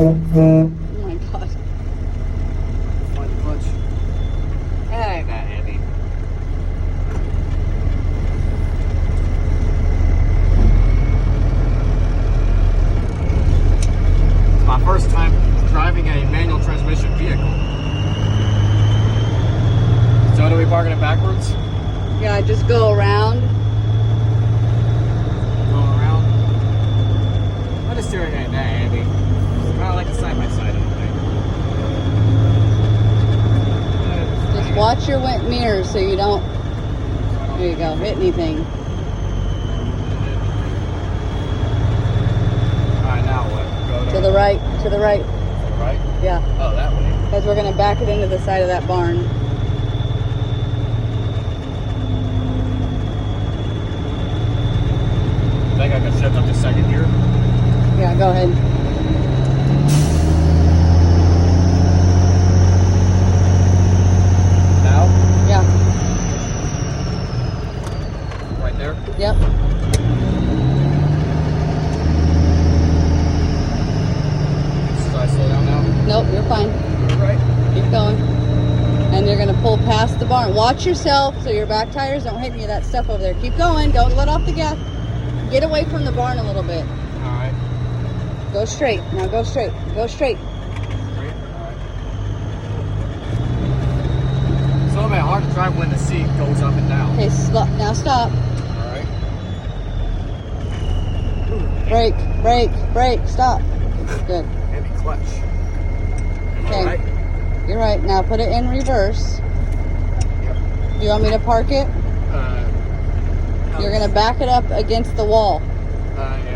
Oh my god. Find the clutch. That ain't that handy. It's my first time driving a manual transmission vehicle. So do we parking it backwards? Yeah, just go around. Go around. But the steering ain't that handy. Kind of like a side-by-side of the thing. Just watch your mirrors so you don't, there you go, hit anything. Alright, now what? Go To the right, to the right. right? Yeah, Oh, that way. because we're going to back it into the side of that barn. I think I can shift up to second gear. Yeah, go ahead. Now? Yeah, Right there? yep. Should I slow down now? Nope, you're fine. Right. Keep going. And you're going to pull past the barn. Watch yourself so your back tires don't hit any of that stuff over there. Keep going. Don't let off the gas. Get away from the barn a little bit. Alright. Go straight. Now go straight. Go straight. Great. Alright. It's a little bit hard to drive when the seat goes up and down. Okay, now stop. Alright. Brake, brake, brake. Stop. Good. Heavy clutch. Okay. Alright. You're right. Now put it in reverse. Yep. You want me to park it? Uh, You're going to back it up against the wall. yeah.